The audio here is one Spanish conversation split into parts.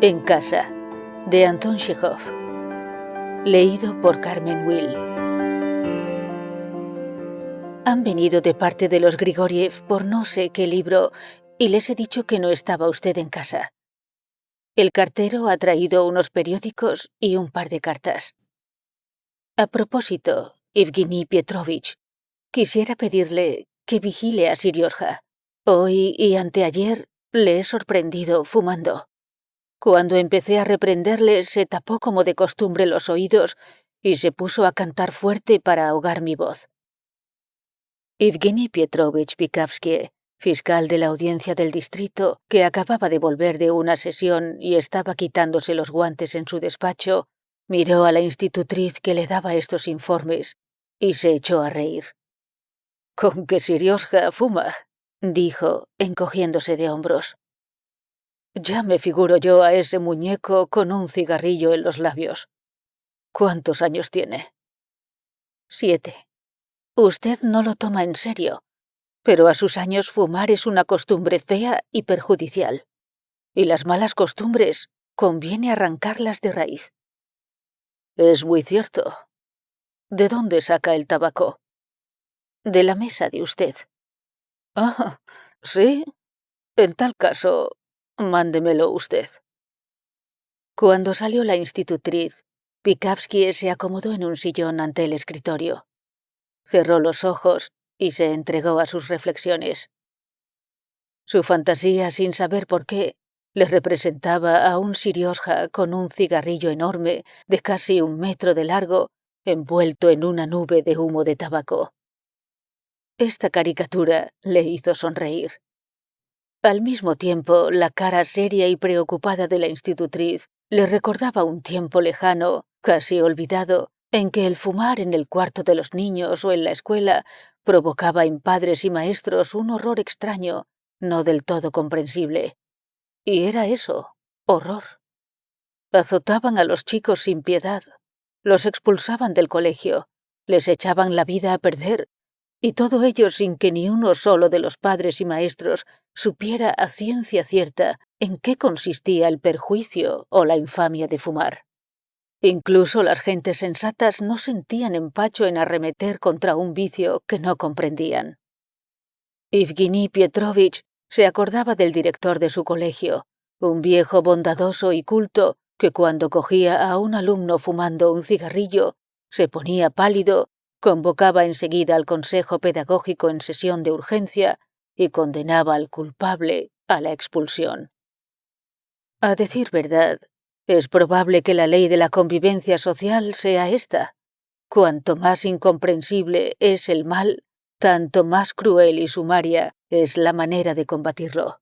En casa, de Anton Chekhov. Leído por Carmen Will. Han venido de parte de los Grigoriev por no sé qué libro y les he dicho que no estaba usted en casa. El cartero ha traído unos periódicos y un par de cartas. A propósito, Evgeny Petrovich, quisiera pedirle que vigile a Seriozha. Hoy y anteayer le he sorprendido fumando. Cuando empecé a reprenderle, se tapó como de costumbre los oídos y se puso a cantar fuerte para ahogar mi voz. Evgeny Petrovich Pikavsky, fiscal de la audiencia del distrito, que acababa de volver de una sesión y estaba quitándose los guantes en su despacho, miró a la institutriz que le daba estos informes y se echó a reír. «¿Con que Seriozha fuma?», dijo, encogiéndose de hombros. «Ya me figuro yo a ese muñeco con un cigarrillo en los labios. ¿Cuántos años tiene?» 7. Usted no lo toma en serio, pero a sus años fumar es una costumbre fea y perjudicial. Y las malas costumbres conviene arrancarlas de raíz. Es muy cierto. ¿De dónde saca el tabaco? De la mesa de usted. Ah, ¿sí? En tal caso, mándemelo usted. Cuando salió la institutriz, Pikavsky se acomodó en un sillón ante el escritorio. Cerró los ojos y se entregó a sus reflexiones. Su fantasía, sin saber por qué, le representaba a un Seriozha con un cigarrillo enorme de casi 1 metro de largo, envuelto en una nube de humo de tabaco. Esta caricatura le hizo sonreír. Al mismo tiempo, la cara seria y preocupada de la institutriz le recordaba un tiempo lejano, casi olvidado, en que el fumar en el cuarto de los niños o en la escuela provocaba en padres y maestros un horror extraño, no del todo comprensible. Y era eso, horror. Azotaban a los chicos sin piedad, los expulsaban del colegio, les echaban la vida a perder, y todo ello sin que ni uno solo de los padres y maestros supiera a ciencia cierta en qué consistía el perjuicio o la infamia de fumar. Incluso las gentes sensatas no sentían empacho en arremeter contra un vicio que no comprendían. Evgeny Petrovich se acordaba del director de su colegio, un viejo bondadoso y culto que cuando cogía a un alumno fumando un cigarrillo, se ponía pálido, convocaba enseguida al consejo pedagógico en sesión de urgencia y condenaba al culpable a la expulsión. A decir verdad, es probable que la ley de la convivencia social sea esta. Cuanto más incomprensible es el mal, tanto más cruel y sumaria es la manera de combatirlo.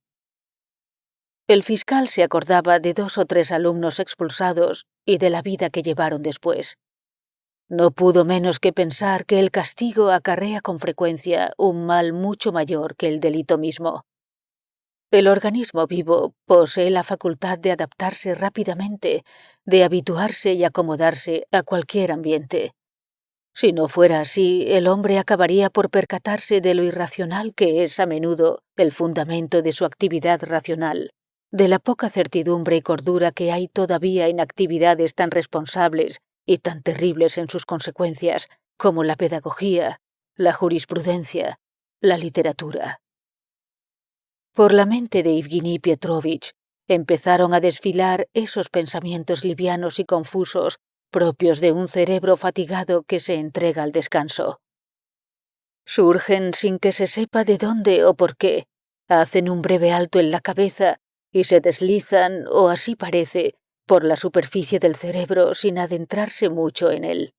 El fiscal se acordaba de 2 o 3 alumnos expulsados y de la vida que llevaron después. No pudo menos que pensar que el castigo acarrea con frecuencia un mal mucho mayor que el delito mismo. El organismo vivo posee la facultad de adaptarse rápidamente, de habituarse y acomodarse a cualquier ambiente. Si no fuera así, el hombre acabaría por percatarse de lo irracional que es a menudo el fundamento de su actividad racional, de la poca certidumbre y cordura que hay todavía en actividades tan responsables y tan terribles en sus consecuencias como la pedagogía, la jurisprudencia, la literatura. Por la mente de Evgeny Petrovich empezaron a desfilar esos pensamientos livianos y confusos propios de un cerebro fatigado que se entrega al descanso. Surgen sin que se sepa de dónde o por qué, hacen un breve alto en la cabeza y se deslizan, o así parece, por la superficie del cerebro sin adentrarse mucho en él.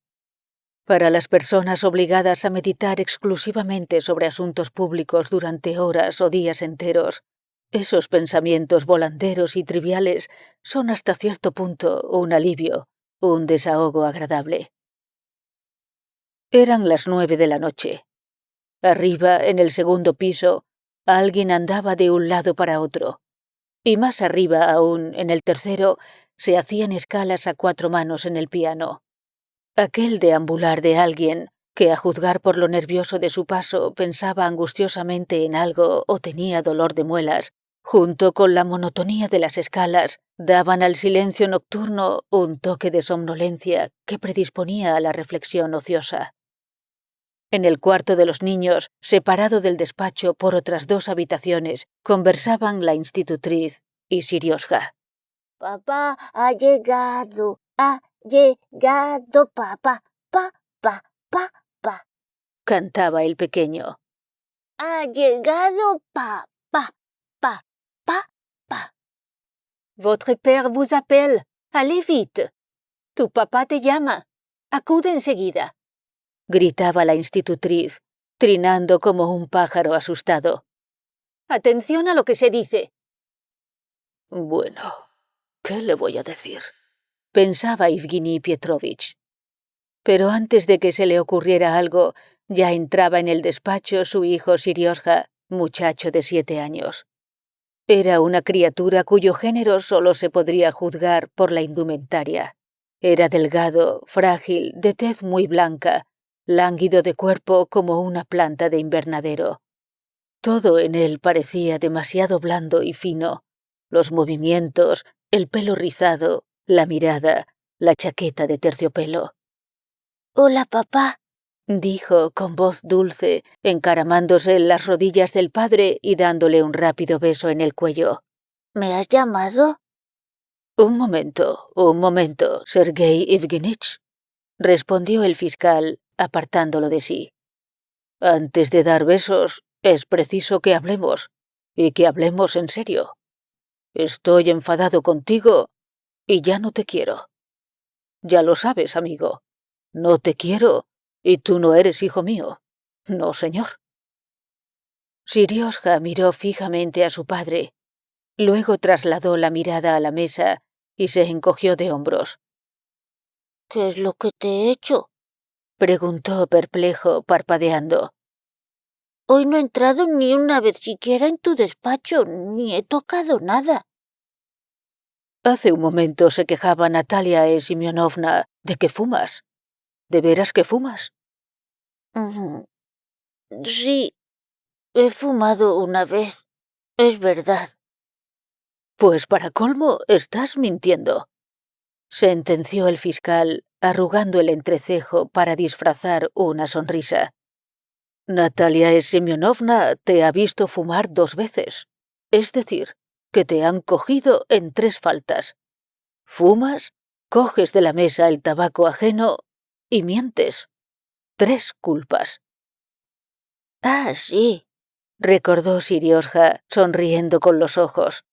Para las personas obligadas a meditar exclusivamente sobre asuntos públicos durante horas o días enteros, esos pensamientos volanderos y triviales son hasta cierto punto un alivio, un desahogo agradable. Eran las 9 de la noche. Arriba, en el segundo piso, alguien andaba de un lado para otro. Y más arriba aún, en el tercero, se hacían escalas a 4 manos en el piano. Aquel deambular de alguien que, a juzgar por lo nervioso de su paso, pensaba angustiosamente en algo o tenía dolor de muelas, junto con la monotonía de las escalas, daban al silencio nocturno un toque de somnolencia que predisponía a la reflexión ociosa. En el cuarto de los niños, separado del despacho por otras 2 habitaciones, conversaban la institutriz y Siriosha. Papá ha llegado, papá, pa. Cantaba el pequeño. Ha llegado, papá, pa. Votre père vous appelle. Allez vite. Tu papá te llama. Acude enseguida. Gritaba la institutriz, trinando como un pájaro asustado. Atención a lo que se dice. Bueno, ¿qué le voy a decir? Pensaba Evgeny Pietrovich. Pero antes de que se le ocurriera algo, ya entraba en el despacho su hijo Siriosha, muchacho de 7 años. Era una criatura cuyo género solo se podría juzgar por la indumentaria. Era delgado, frágil, de tez muy blanca, lánguido de cuerpo como una planta de invernadero. Todo en él parecía demasiado blando y fino. Los movimientos, el pelo rizado, la mirada, la chaqueta de terciopelo. Hola, papá, dijo con voz dulce, encaramándose en las rodillas del padre y dándole un rápido beso en el cuello. ¿me has llamado? Un momento, Sergei Evgenich, respondió el fiscal, apartándolo de sí. Antes de dar besos, es preciso que hablemos, y que hablemos en serio. Estoy enfadado contigo y ya no te quiero. Ya lo sabes, amigo. No te quiero y tú no eres hijo mío. No, señor. Siriosha miró fijamente a su padre. Luego trasladó la mirada a la mesa y se encogió de hombros. ¿Qué es lo que te he hecho? Preguntó perplejo, parpadeando. Hoy no he entrado ni una vez siquiera en tu despacho, ni he tocado nada. Hace un momento se quejaba Natalia Semyonovna de que fumas. ¿De veras que fumas? Sí, he fumado una vez. Es verdad. Pues para colmo, estás mintiendo, sentenció el fiscal, arrugando el entrecejo para disfrazar una sonrisa. Natalia Semyonovna te ha visto fumar 2 veces. Es decir, que te han cogido en 3 faltas. Fumas, coges de la mesa el tabaco ajeno y mientes. 3 culpas. Ah, sí, recordó Siriosha, sonriendo con los ojos.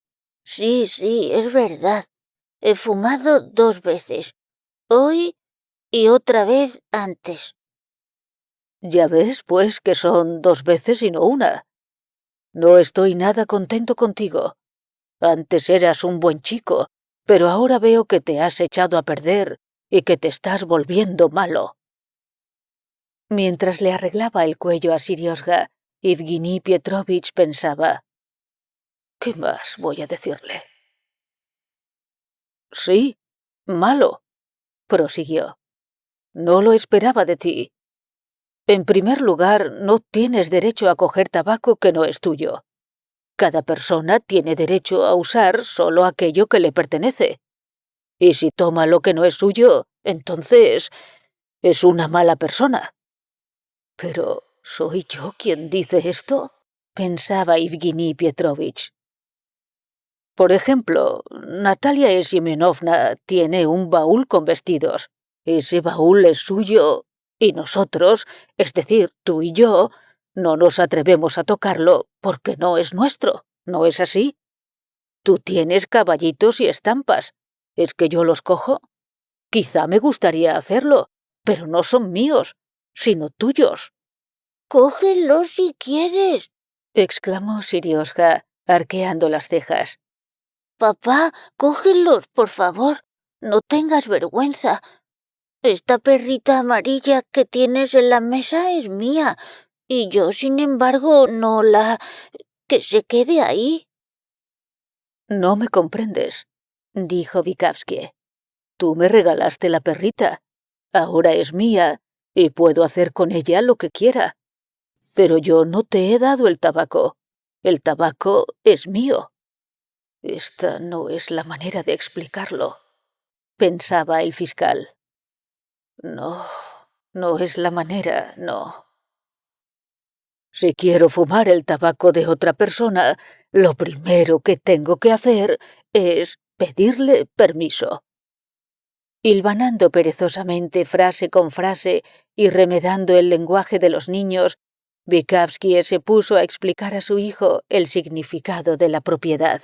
Sí, es verdad. He fumado 2 veces. Hoy y otra vez antes. Ya ves, pues, que son 2 veces y no una. No estoy nada contento contigo. Antes eras un buen chico, pero ahora veo que te has echado a perder y que te estás volviendo malo. Mientras le arreglaba el cuello a Siriosha, Evgeny Pietrovich pensaba: ¿qué más voy a decirle? Sí, malo, prosiguió. No lo esperaba de ti. En primer lugar, no tienes derecho a coger tabaco que no es tuyo. Cada persona tiene derecho a usar solo aquello que le pertenece. Y si toma lo que no es suyo, entonces es una mala persona. Pero, ¿soy yo quien dice esto?, pensaba Evgeny Pietrovich. Por ejemplo, Natalia Semyonovna tiene un baúl con vestidos. Ese baúl es suyo y nosotros, es decir, tú y yo, no nos atrevemos a tocarlo porque no es nuestro, ¿no es así? Tú tienes caballitos y estampas. ¿Es que yo los cojo? Quizá me gustaría hacerlo, pero no son míos, sino tuyos. «Cógelos si quieres», exclamó Siriosha, arqueando las cejas. «Papá, cógelos, por favor. No tengas vergüenza. Esta perrita amarilla que tienes en la mesa es mía, y yo, sin embargo, no la... que se quede ahí». No me comprendes, dijo Vikavsky. Tú me regalaste la perrita. Ahora es mía y puedo hacer con ella lo que quiera. Pero yo no te he dado el tabaco. El tabaco es mío. Esta no es la manera de explicarlo, pensaba el fiscal. No, no es la manera, no. Si quiero fumar el tabaco de otra persona, lo primero que tengo que hacer es pedirle permiso. Hilvanando perezosamente frase con frase y remedando el lenguaje de los niños, Vikavsky se puso a explicar a su hijo el significado de la propiedad.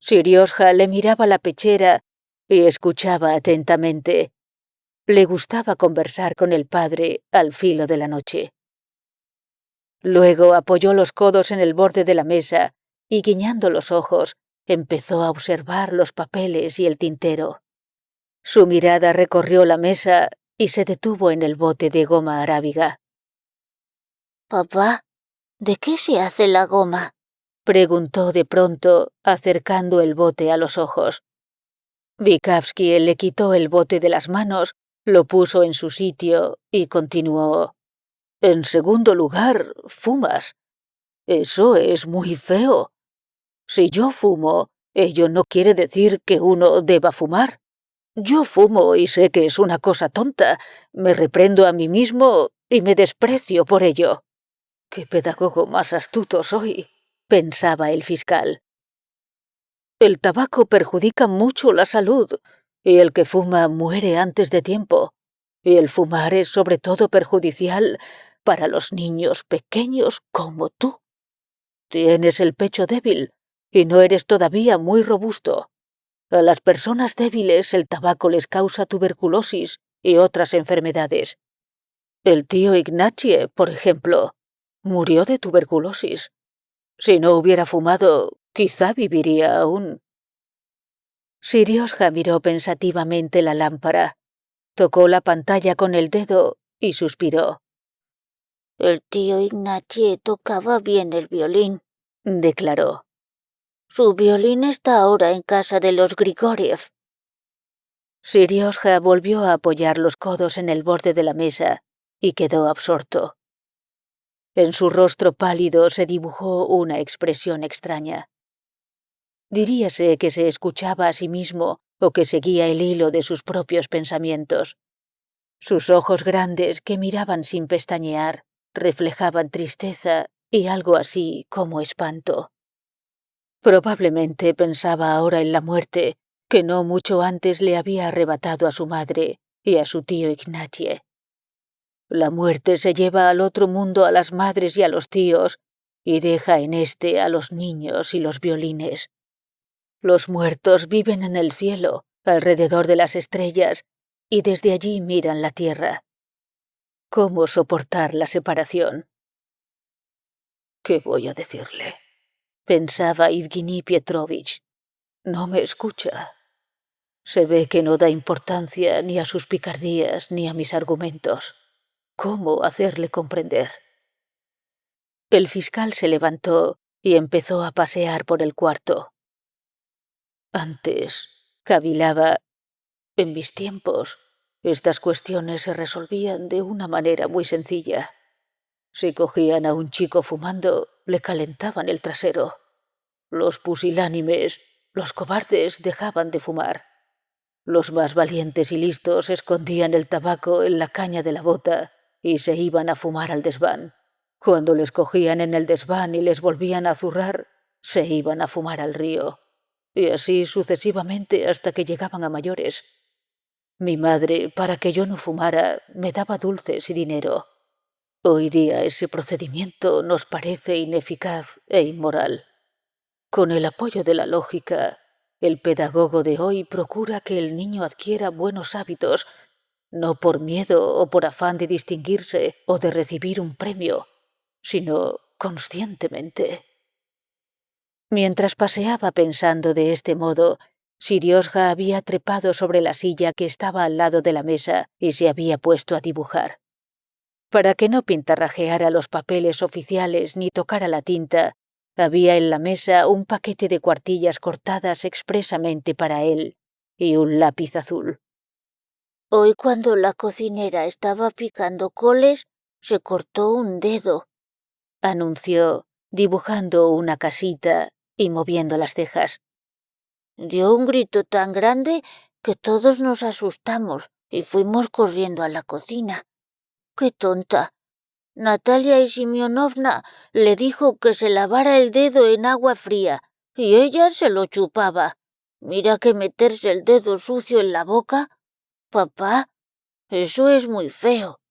Siriosha le miraba la pechera y escuchaba atentamente. Le gustaba conversar con el padre al filo de la noche. Luego apoyó los codos en el borde de la mesa y, guiñando los ojos, empezó a observar los papeles y el tintero. Su mirada recorrió la mesa y se detuvo en el bote de goma arábiga. Papá, ¿de qué se hace la goma? Preguntó de pronto, acercando el bote a los ojos. Vikavsky le quitó el bote de las manos, lo puso en su sitio y continuó. En segundo lugar, fumas. Eso es muy feo. Si yo fumo, ello no quiere decir que uno deba fumar. Yo fumo y sé que es una cosa tonta. Me reprendo a mí mismo y me desprecio por ello. ¡Qué pedagogo más astuto soy!, pensaba el fiscal. El tabaco perjudica mucho la salud, y el que fuma muere antes de tiempo. Y el fumar es sobre todo perjudicial para los niños pequeños como tú. Tienes el pecho débil y no eres todavía muy robusto. A las personas débiles el tabaco les causa tuberculosis y otras enfermedades. El tío Ignatie, por ejemplo, murió de tuberculosis. Si no hubiera fumado, quizá viviría aún. Siriosha miró pensativamente la lámpara, tocó la pantalla con el dedo y suspiró. El tío Ignatie tocaba bien el violín, declaró. Su violín está ahora en casa de los Grigoriev. Siriosha volvió a apoyar los codos en el borde de la mesa y quedó absorto. En su rostro pálido se dibujó una expresión extraña. Diríase que se escuchaba a sí mismo o que seguía el hilo de sus propios pensamientos. Sus ojos grandes, que miraban sin pestañear, reflejaban tristeza y algo así como espanto. Probablemente pensaba ahora en la muerte, que no mucho antes le había arrebatado a su madre y a su tío Ignatie. La muerte se lleva al otro mundo a las madres y a los tíos y deja en este a los niños y los violines. Los muertos viven en el cielo, alrededor de las estrellas, y desde allí miran la tierra. ¿Cómo soportar la separación? ¿Qué voy a decirle?, pensaba Evgeny Pietrovich. No me escucha. Se ve que no da importancia ni a sus picardías ni a mis argumentos. ¿Cómo hacerle comprender? El fiscal se levantó y empezó a pasear por el cuarto. Antes, cavilaba, en mis tiempos, estas cuestiones se resolvían de una manera muy sencilla. Si cogían a un chico fumando, le calentaban el trasero. Los pusilánimes, los cobardes, dejaban de fumar. Los más valientes y listos escondían el tabaco en la caña de la bota y se iban a fumar al desván. Cuando les cogían en el desván y les volvían a zurrar, se iban a fumar al río. Y así sucesivamente hasta que llegaban a mayores. Mi madre, para que yo no fumara, me daba dulces y dinero. Hoy día ese procedimiento nos parece ineficaz e inmoral. Con el apoyo de la lógica, el pedagogo de hoy procura que el niño adquiera buenos hábitos, no por miedo o por afán de distinguirse o de recibir un premio, sino conscientemente. Mientras paseaba pensando de este modo, Siriosha había trepado sobre la silla que estaba al lado de la mesa y se había puesto a dibujar. Para que no pintarrajeara los papeles oficiales ni tocara la tinta, había en la mesa un paquete de cuartillas cortadas expresamente para él y un lápiz azul. Hoy, cuando la cocinera estaba picando coles, se cortó un dedo, anunció, dibujando una casita y moviendo las cejas. Dio un grito tan grande que todos nos asustamos y fuimos corriendo a la cocina. ¡Qué tonta! Natalia Semyonovna le dijo que se lavara el dedo en agua fría y ella se lo chupaba. Mira que meterse el dedo sucio en la boca. Papá, eso es muy feo.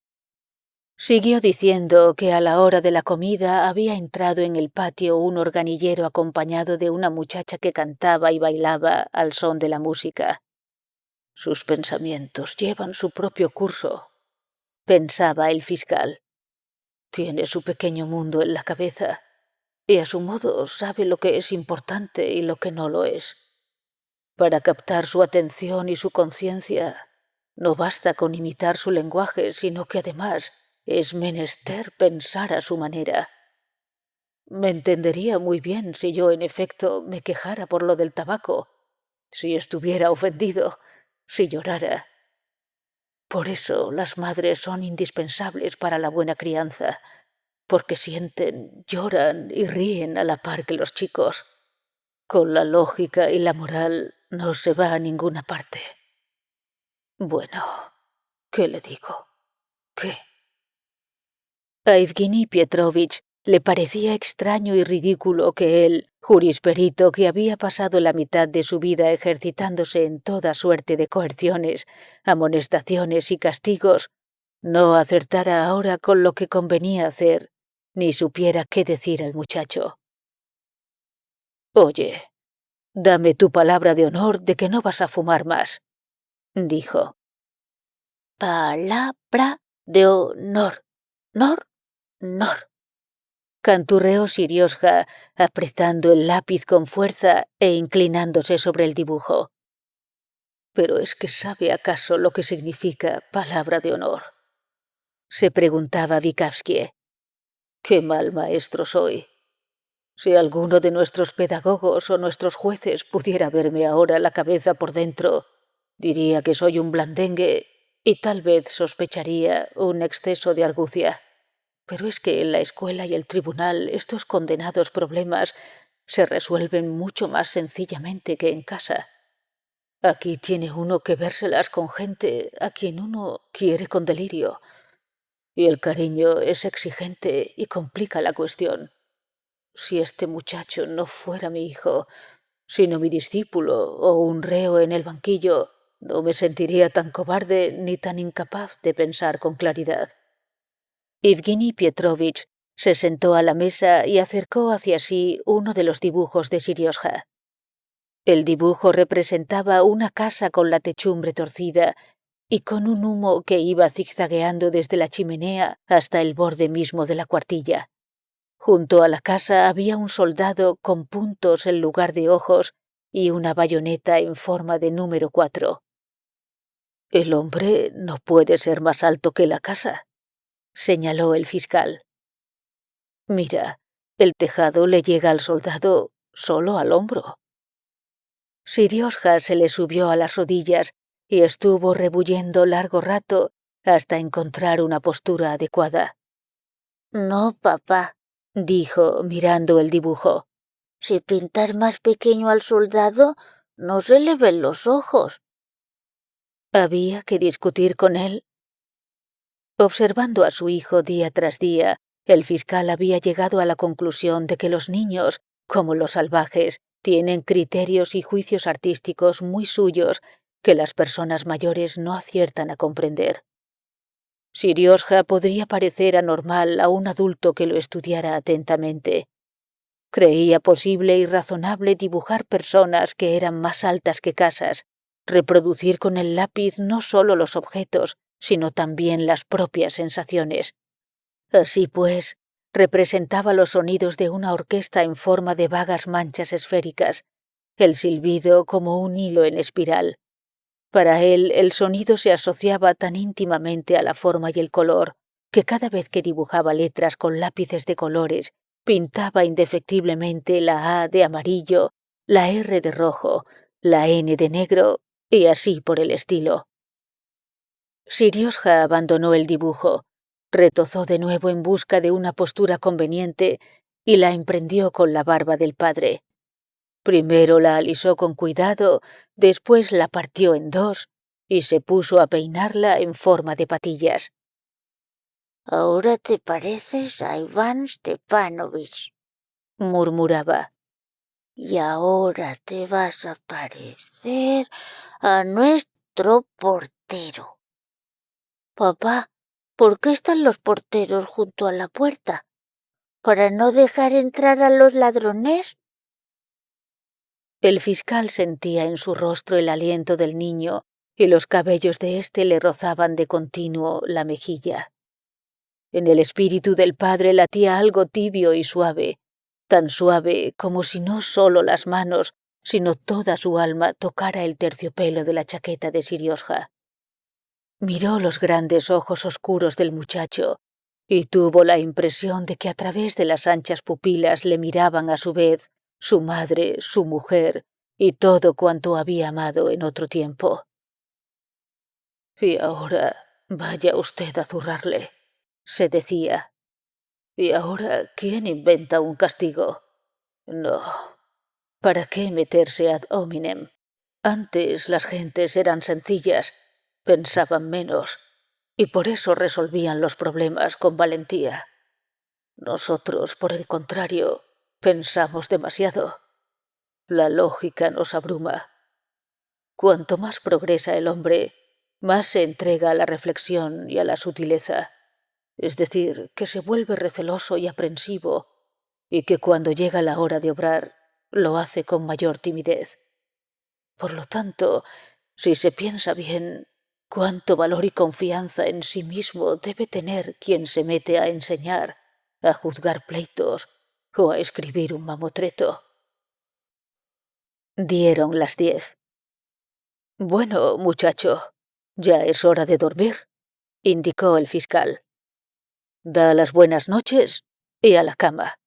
Siguió diciendo que a la hora de la comida había entrado en el patio un organillero acompañado de una muchacha que cantaba y bailaba al son de la música. Sus pensamientos llevan su propio curso, pensaba el fiscal. Tiene su pequeño mundo en la cabeza y a su modo sabe lo que es importante y lo que no lo es. Para captar su atención y su conciencia, no basta con imitar su lenguaje, sino que además es menester pensar a su manera. Me entendería muy bien si yo, en efecto, me quejara por lo del tabaco, si estuviera ofendido, si llorara. Por eso las madres son indispensables para la buena crianza, porque sienten, lloran y ríen a la par que los chicos. Con la lógica y la moral no se va a ninguna parte. Bueno, ¿qué le digo? ¿Qué? A Evgeny Petrovich le parecía extraño y ridículo que él, jurisperito que había pasado la mitad de su vida ejercitándose en toda suerte de coerciones, amonestaciones y castigos, no acertara ahora con lo que convenía hacer, ni supiera qué decir al muchacho. Oye, dame tu palabra de honor de que no vas a fumar más, dijo. Palabra de honor. Nor. Canturreó Siriosha, apretando el lápiz con fuerza e inclinándose sobre el dibujo. ¿Pero es que sabe acaso lo que significa palabra de honor? Se preguntaba Vikavsky. ¡Qué mal maestro soy! Si alguno de nuestros pedagogos o nuestros jueces pudiera verme ahora la cabeza por dentro, diría que soy un blandengue y tal vez sospecharía un exceso de argucia. Pero es que en la escuela y el tribunal estos condenados problemas se resuelven mucho más sencillamente que en casa. Aquí tiene uno que vérselas con gente a quien uno quiere con delirio, y el cariño es exigente y complica la cuestión. Si este muchacho no fuera mi hijo, sino mi discípulo o un reo en el banquillo, no me sentiría tan cobarde ni tan incapaz de pensar con claridad. Evgeny Petrovich se sentó a la mesa y acercó hacia sí uno de los dibujos de Siriosha. El dibujo representaba una casa con la techumbre torcida y con un humo que iba zigzagueando desde la chimenea hasta el borde mismo de la cuartilla. Junto a la casa había un soldado con puntos en lugar de ojos y una bayoneta en forma de número 4. El hombre no puede ser más alto que la casa, señaló el fiscal. Mira, el tejado le llega al soldado solo al hombro. Siriosha se le subió a las rodillas y estuvo rebullendo largo rato hasta encontrar una postura adecuada. No, papá, dijo mirando el dibujo. Si pintas más pequeño al soldado, no se le ven los ojos. Había que discutir con él. Observando a su hijo día tras día, el fiscal había llegado a la conclusión de que los niños, como los salvajes, tienen criterios y juicios artísticos muy suyos que las personas mayores no aciertan a comprender. Siriosha podría parecer anormal a un adulto que lo estudiara atentamente. Creía posible y razonable dibujar personas que eran más altas que casas, reproducir con el lápiz no solo los objetos, sino también las propias sensaciones. Así pues, representaba los sonidos de una orquesta en forma de vagas manchas esféricas, el silbido como un hilo en espiral. Para él, el sonido se asociaba tan íntimamente a la forma y el color, que cada vez que dibujaba letras con lápices de colores, pintaba indefectiblemente la A de amarillo, la R de rojo, la N de negro, y así por el estilo. Siriosha abandonó el dibujo, retozó de nuevo en busca de una postura conveniente y la emprendió con la barba del padre. Primero la alisó con cuidado, después la partió en dos y se puso a peinarla en forma de patillas. Ahora te pareces a Iván Stepanovich, murmuraba. Y ahora te vas a parecer a nuestro portero. Papá, ¿por qué están los porteros junto a la puerta? ¿Para no dejar entrar a los ladrones? El fiscal sentía en su rostro el aliento del niño y los cabellos de éste le rozaban de continuo la mejilla. En el espíritu del padre latía algo tibio y suave, tan suave como si no solo las manos, sino toda su alma tocara el terciopelo de la chaqueta de Siriosha. Miró los grandes ojos oscuros del muchacho y tuvo la impresión de que a través de las anchas pupilas le miraban a su vez su madre, su mujer y todo cuanto había amado en otro tiempo. Y ahora vaya usted a zurrarle, se decía. ¿Y ahora quién inventa un castigo? No. ¿Para qué meterse ad hominem? Antes las gentes eran sencillas, pensaban menos, y por eso resolvían los problemas con valentía. Nosotros, por el contrario, pensamos demasiado. La lógica nos abruma. Cuanto más progresa el hombre, más se entrega a la reflexión y a la sutileza. Es decir, que se vuelve receloso y aprensivo, y que cuando llega la hora de obrar, lo hace con mayor timidez. Por lo tanto, si se piensa bien, cuánto valor y confianza en sí mismo debe tener quien se mete a enseñar, a juzgar pleitos o a escribir un mamotreto. Dieron las 10. Bueno, muchacho, ya es hora de dormir, indicó el fiscal. Da las buenas noches y a la cama.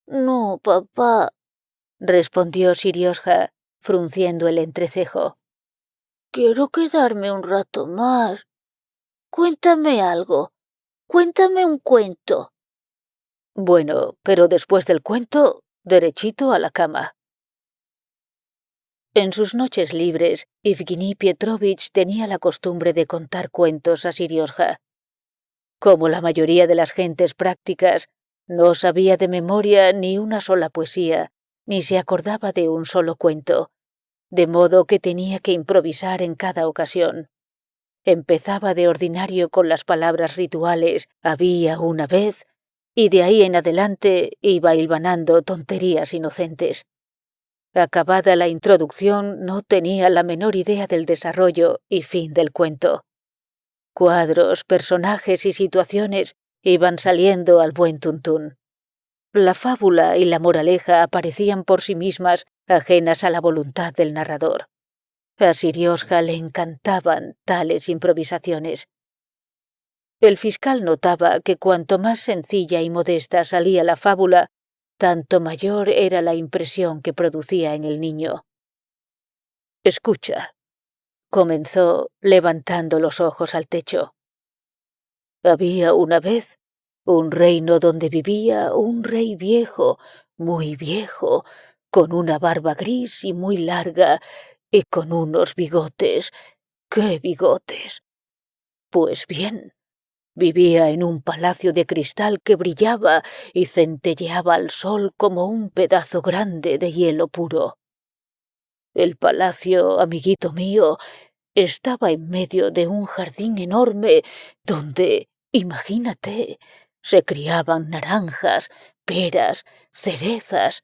No, papá, respondió Siriosha, frunciendo el entrecejo. Quiero quedarme un rato más. Cuéntame algo. Cuéntame un cuento. Bueno, pero después del cuento, derechito a la cama. En sus noches libres, Evgeny Pietrovich tenía la costumbre de contar cuentos a Siriosha. Como la mayoría de las gentes prácticas, no sabía de memoria ni una sola poesía, ni se acordaba de un solo cuento, de modo que tenía que improvisar en cada ocasión. Empezaba de ordinario con las palabras rituales «había una vez», y de ahí en adelante iba hilvanando tonterías inocentes. Acabada la introducción, no tenía la menor idea del desarrollo y fin del cuento. Cuadros, personajes y situaciones iban saliendo al buen tuntún. La fábula y la moraleja aparecían por sí mismas, ajenas a la voluntad del narrador. A Siriosha le encantaban tales improvisaciones. El fiscal notaba que cuanto más sencilla y modesta salía la fábula, tanto mayor era la impresión que producía en el niño. Escucha, comenzó levantando los ojos al techo. Había una vez un reino donde vivía un rey viejo, muy viejo, con una barba gris y muy larga y con unos bigotes. ¡Qué bigotes! Pues bien, vivía en un palacio de cristal que brillaba y centelleaba al sol como un pedazo grande de hielo puro. El palacio, amiguito mío, estaba en medio de un jardín enorme donde, imagínate, se criaban naranjas, peras, cerezas,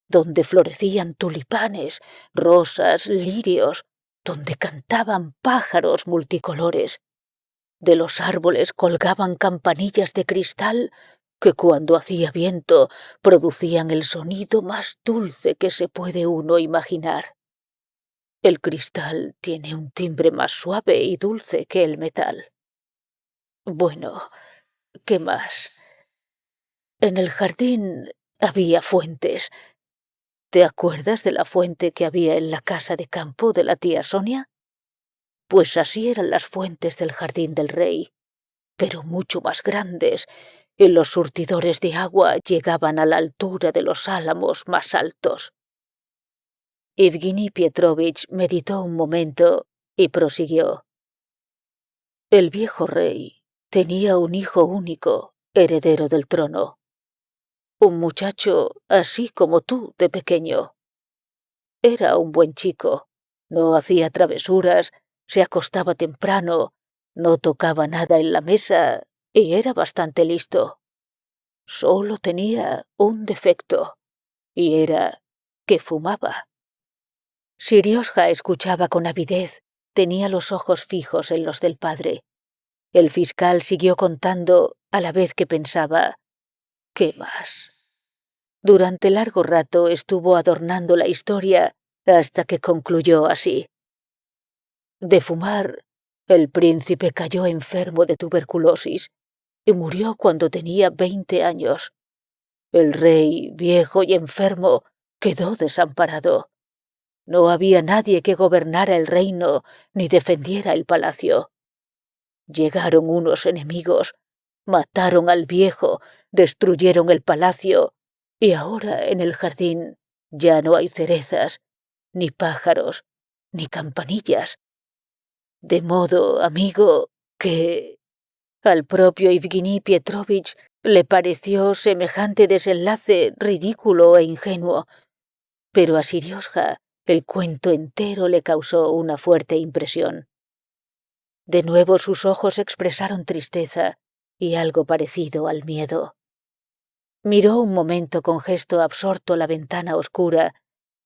donde florecían tulipanes, rosas, lirios, donde cantaban pájaros multicolores. De los árboles colgaban campanillas de cristal que cuando hacía viento producían el sonido más dulce que se puede uno imaginar. El cristal tiene un timbre más suave y dulce que el metal. Bueno, ¿qué más? En el jardín había fuentes. ¿Te acuerdas de la fuente que había en la casa de campo de la tía Sonia? Pues así eran las fuentes del jardín del rey, pero mucho más grandes, y los surtidores de agua llegaban a la altura de los álamos más altos. Evgeny Pietrovich meditó un momento y prosiguió. El viejo rey tenía un hijo único, heredero del trono. Un muchacho así como tú de pequeño. Era un buen chico, no hacía travesuras, se acostaba temprano, no tocaba nada en la mesa y era bastante listo. Solo tenía un defecto, y era que fumaba. Sirioja escuchaba con avidez, tenía los ojos fijos en los del padre. El fiscal siguió contando a la vez que pensaba, ¿qué más? Durante largo rato estuvo adornando la historia hasta que concluyó así. De fumar, el príncipe cayó enfermo de tuberculosis y murió cuando tenía 20 años. El rey, viejo y enfermo, quedó desamparado. No había nadie que gobernara el reino ni defendiera el palacio. Llegaron unos enemigos, mataron al viejo, destruyeron el palacio y ahora en el jardín ya no hay cerezas, ni pájaros, ni campanillas. De modo, amigo, que al propio Evgeny Pietrovich le pareció semejante desenlace ridículo e ingenuo, pero a Sirioja el cuento entero le causó una fuerte impresión. De nuevo sus ojos expresaron tristeza y algo parecido al miedo. Miró un momento con gesto absorto la ventana oscura,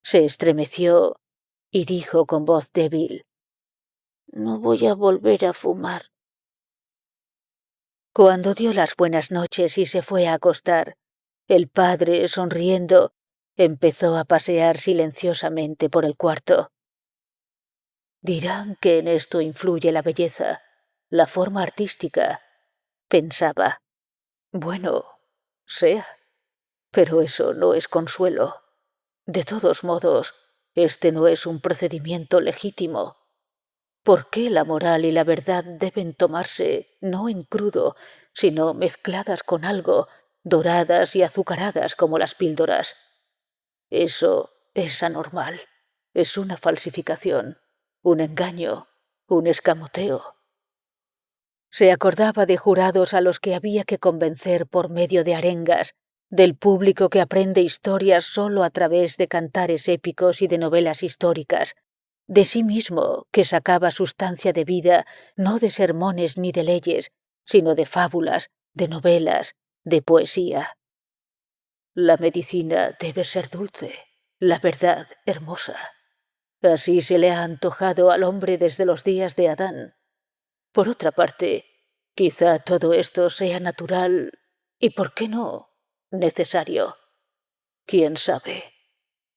se estremeció y dijo con voz débil: No voy a volver a fumar. Cuando dio las buenas noches y se fue a acostar, el padre, sonriendo, empezó a pasear silenciosamente por el cuarto. Dirán que en esto influye la belleza, la forma artística, pensaba. Bueno, sea, pero eso no es consuelo. De todos modos, este no es un procedimiento legítimo. ¿Por qué la moral y la verdad deben tomarse no en crudo, sino mezcladas con algo, doradas y azucaradas como las píldoras? Eso es anormal, es una falsificación, un engaño, un escamoteo. Se acordaba de jurados a los que había que convencer por medio de arengas, del público que aprende historias solo a través de cantares épicos y de novelas históricas, de sí mismo que sacaba sustancia de vida no de sermones ni de leyes, sino de fábulas, de novelas, de poesía. La medicina debe ser dulce, la verdad hermosa. Así se le ha antojado al hombre desde los días de Adán. Por otra parte, quizá todo esto sea natural y, ¿por qué no?, necesario. ¿Quién sabe?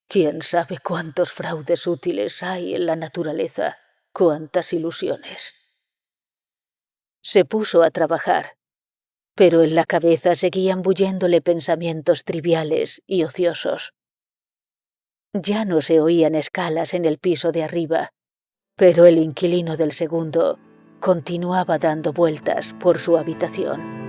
¿Quién sabe cuántos fraudes útiles hay en la naturaleza? ¿Cuántas ilusiones? Se puso a trabajar, pero en la cabeza seguían bulléndole pensamientos triviales y ociosos. Ya no se oían escalas en el piso de arriba, pero el inquilino del segundo continuaba dando vueltas por su habitación.